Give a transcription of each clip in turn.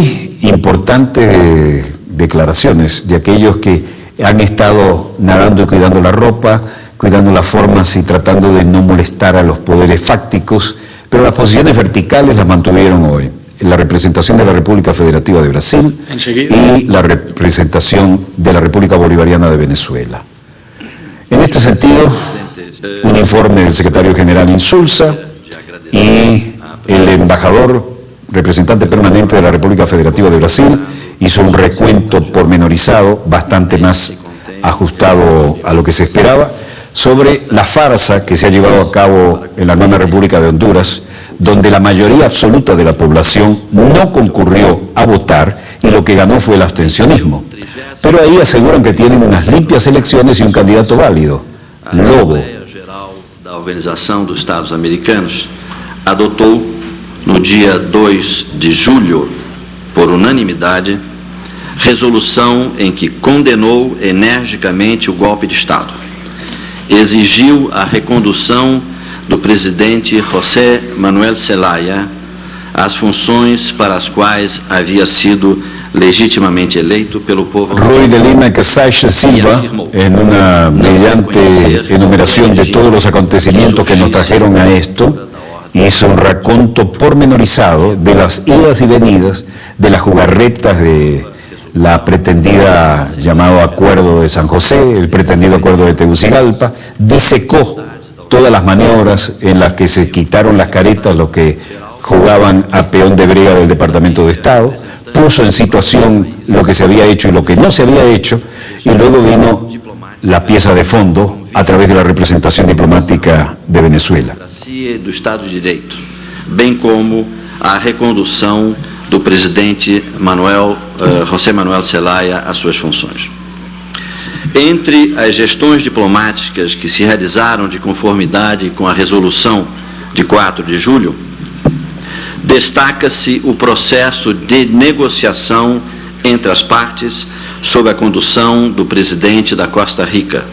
muy importantes declaraciones de aquellos que han estado nadando y cuidando la ropa, cuidando las formas y tratando de no molestar a los poderes fácticos, pero las posiciones verticales las mantuvieron hoy. La representación de la República Federativa de Brasil y la representación de la República Bolivariana de Venezuela. En este sentido, un informe del secretario general Insulza y el embajador representante permanente de la República Federativa de Brasil hizo un recuento pormenorizado, bastante más ajustado a lo que se esperaba, sobre la farsa que se ha llevado a cabo en la nueva República de Honduras, donde la mayoría absoluta de la población no concurrió a votar y lo que ganó fue el abstencionismo. Pero ahí aseguran que tienen unas limpias elecciones y un candidato válido, Lobo. A Organização dos Estados Americanos adotou no dia 2 de julho, por unanimidade, resolução em que condenou energicamente o golpe de Estado. Exigiu a recondução do presidente José Manuel Zelaya às funções para as quais havia sido legitimamente eleito pelo povo. Ruy de Lima Casais Silva, en una brillante enumeración de todos los acontecimientos que nos trajeron a esto, hizo un raconto pormenorizado de las idas y venidas, de las jugarretas de la pretendida llamado Acuerdo de San José, el pretendido Acuerdo de Tegucigalpa, disecó todas las maniobras en las que se quitaron las caretas los que jugaban a peón de brega del Departamento de Estado, puso en situación lo que se había hecho y lo que no se había hecho, y luego vino la pieza de fondo a través de la representación diplomática de Venezuela. Do Estado de Direito, bem como a recondução do presidente José Manuel Zelaya às suas funções. Entre as gestões diplomáticas que se realizaram de conformidade com a resolução de 4 de julho, destaca-se o processo de negociação entre as partes sob a condução do presidente da Costa Rica,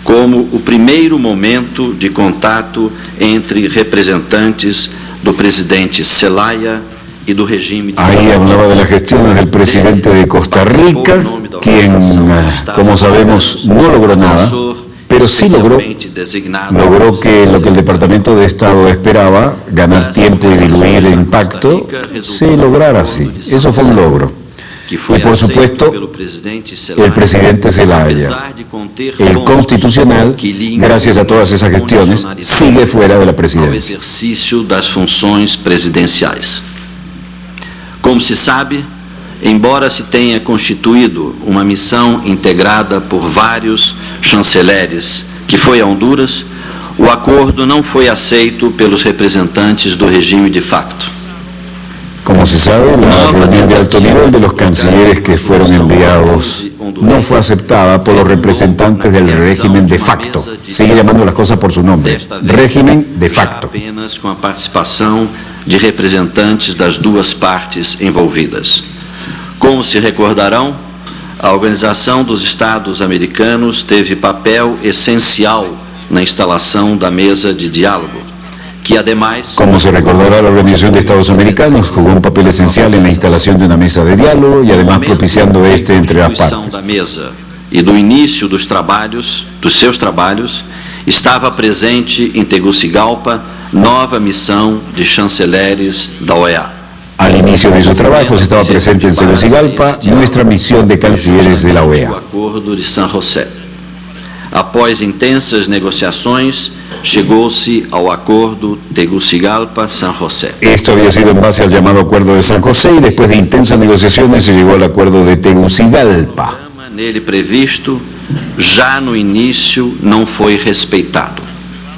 como o primeiro momento de contato entre representantes do presidente Zelaya y do regime. Ahí hablaba de las gestiones del presidente de Costa Rica, quien, como sabemos, no logró nada, pero sí logró que lo que el Departamento de Estado esperaba, ganar tiempo y diluir el impacto, se lograra así. Eso fue un logro. Y por supuesto, el presidente Zelaya, el constitucional, gracias a todas esas gestiones, sigue fuera de la presidencia. Ejercicio das funções presidenciais. Como se sabe, embora se tenha constituído uma missão integrada por vários chanceleres que foi a Honduras, o acordo não foi aceito pelos representantes do regime de facto. Como se sabe, la reunión de alto nivel de los cancilleres que fueron enviados no fue aceptada por los representantes del régimen de facto. Sigue llamando las cosas por su nombre, régimen de facto. Apenas com a participação de representantes das duas partes envolvidas. Como se recordarão, a Organização dos Estados Americanos teve papel essencial na instalação da mesa de diálogo, que además... Como se recordará, la Organización de Estados Americanos jugó un papel esencial en la instalación de una mesa de diálogo y además propiciando entre las partes. Da mesa e do início dos seus trabalhos, estava presente em Tegucigalpa nova missão de chanceleres da OEA. Al inicio de sus trabajos estaba presente en Tegucigalpa nuestra misión de cancilleres de la OEA. O Acordo de San José. Após intensas negociações, llegó-se ao Acordo Tegucigalpa-San José. Esto había sido en base al llamado Acuerdo de San José y después de intensas negociaciones se llegó al Acuerdo de Tegucigalpa. Nele previsto, já no início não foi respeitado.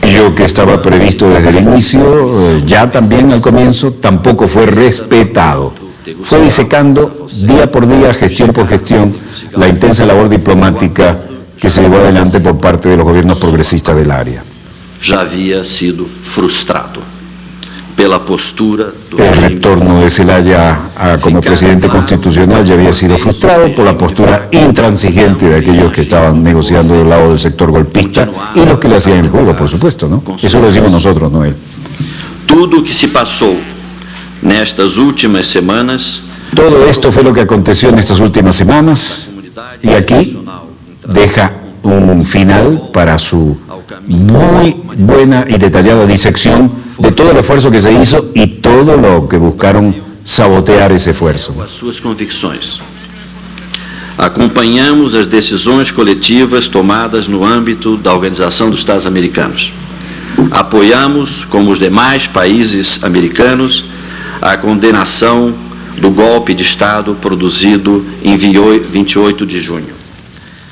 Ello que estaba previsto desde el inicio, ya también al comienzo, tampoco fue respetado. Fue disecando día por día, gestión por gestión, la intensa labor diplomática que se llevó adelante por parte de los gobiernos progresistas del área. Já havia sido frustrado pela postura do El retorno de Zelaya como presidente constitucional ya había sido frustrado por la postura intransigente de aquellos que estaban negociando del lado del sector golpista y los que le hacían el juego, por supuesto, ¿no? Eso lo decimos nosotros, no él. Tudo o que se passou nestas últimas semanas Todo esto fue lo que aconteció en estas últimas semanas y aquí deja un final para su muy buena y detallada disección de todo el esfuerzo que se hizo y todo lo que buscaron sabotear ese esfuerzo. Suas convicções. Acompanhamos as decisões coletivas tomadas no âmbito da Organização dos Estados Americanos. Apoiamos, como os demais países americanos, a condenação do golpe de Estado produzido em 28 de junho.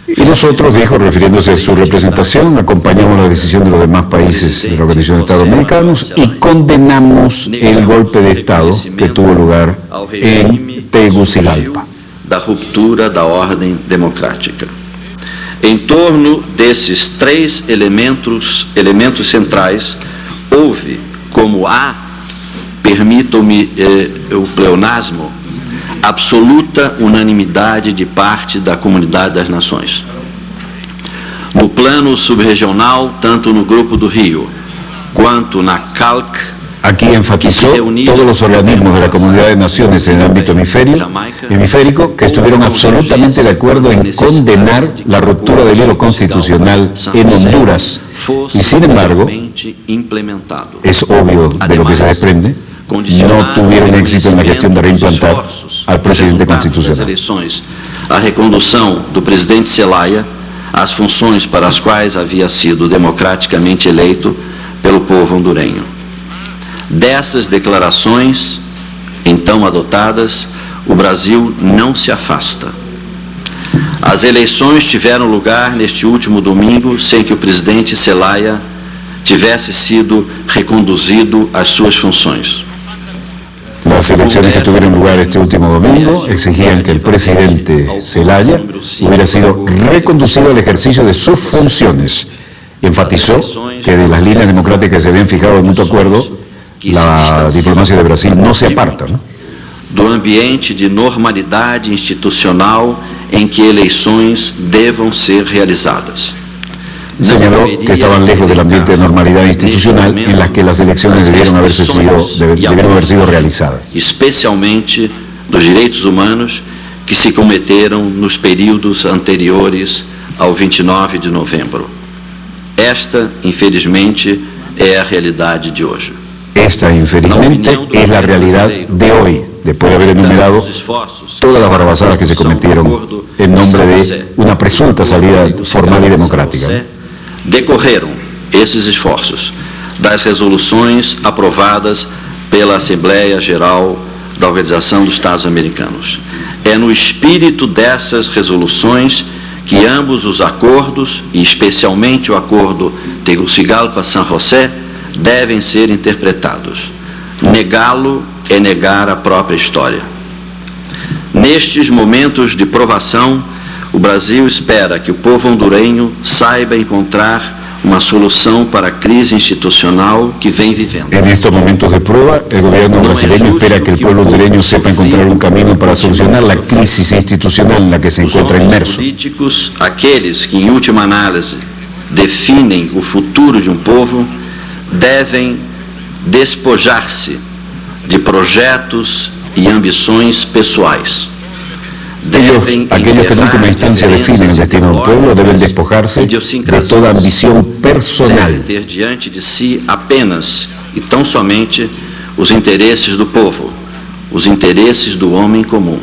Y nosotros, dijo, refiriéndose a su representación, acompañamos la decisión de los demás países de la Organización de Estados Americanos y condenamos el golpe de Estado que tuvo lugar en Tegucigalpa. Da ruptura da ordem democrática. Em torno desses três elementos centrais, houve, como há, permitam-me o pleonasmo, absoluta unanimidade de parte da comunidade das nações. No plano subregional, tanto no Grupo do Rio, quanto na CALC, aquí enfatizó todos los organismos de la Comunidad de Naciones en el ámbito hemisférico que estuvieron absolutamente de acuerdo en condenar la ruptura del hilo constitucional en Honduras. Y sin embargo, es obvio de lo que se desprende, no tuvieron éxito en la gestión de reimplantar al presidente constitucional. A recondução do presidente Zelaya às funções para as quais havia sido democraticamente eleito pelo povo hondurenho. Dessas declarações, então adotadas, o Brasil não se afasta. As eleições tiveram lugar neste último domingo sem que o presidente Zelaya tivesse sido reconduzido às suas funções. Las elecciones que tuvieron lugar este último domingo exigían que el presidente Zelaya hubiera sido reconducido al ejercicio de sus funciones. Enfatizó que de las líneas democráticas que se habían fijado en mutuo acuerdo, la diplomacia de Brasil no se aparta, ¿no? Do ambiente de normalidade institucional em que eleições devam ser realizadas. Señaló que estaban lejos del ambiente de normalidad institucional en las que las elecciones debieron haber sido realizadas. Especialmente dos direitos humanos que se cometeram nos períodos anteriores ao 29 de novembro. Esta, infelizmente, é a realidade de hoje. Esta, infelizmente, es la realidad de hoy, después de haber enumerado todas las barrabasadas que se cometieron en nombre de una presunta salida formal y democrática. Decorreram esses esforços das resoluções aprovadas pela Assembleia Geral da Organização dos Estados Americanos. É no espírito dessas resoluções que ambos os acordos, e especialmente o acordo Tegucigalpa-San José, devem ser interpretados. Negá-lo é negar a própria história. Nestes momentos de provação, o Brasil espera que o povo hondurenho saiba encontrar uma solução para a crise institucional que vem vivendo. En estos momentos de prueba, el gobierno brasileño espera que el pueblo hondureño sepa encontrar un camino para solucionar la crisis institucional en la que se encuentra inmerso. Os políticos, aqueles que em última análise definem o futuro de um povo, devem despojar-se de projetos e ambições pessoais. Ellos, aquellos que en última instancia definen el destino del pueblo, deben despojarse de toda ambición personal. Devem ter diante de si apenas e tão somente os interesses do povo, os interesses do homem comum.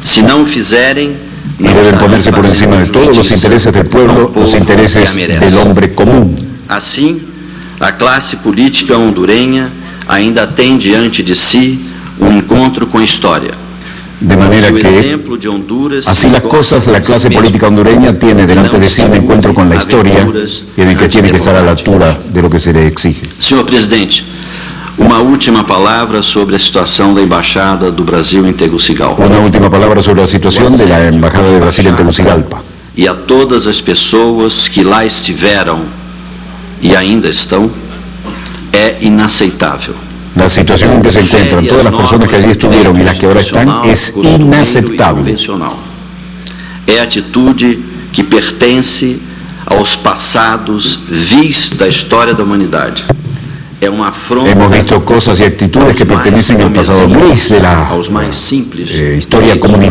Se não o fizerem, y deben ponerse por encima de todos los intereses del pueblo, los intereses del hombre común. Assim, a classe política hondurenha ainda tem diante de si um encontro com a história. De manera que, así las cosas, la clase política hondureña tiene delante de sí un encuentro con la historia en el que tiene que estar a la altura de lo que se le exige. Senhor presidente, uma última palavra sobre a situação da Embaixada do Brasil em Tegucigalpa. Una última palabra sobre la situación de la Embajada de Brasil en Tegucigalpa. E a todas as pessoas que lá estiveram e ainda estão, é inaceitável. La situación en que se encuentran todas las personas que allí estuvieron y las que ahora están es inaceptable. É atitude que pertence aos passados vis da história da humanidade. é uma afronta Hemos visto cosas y actitudes que pertenecen al pasado gris de la aos mais simples historia direitos humanos.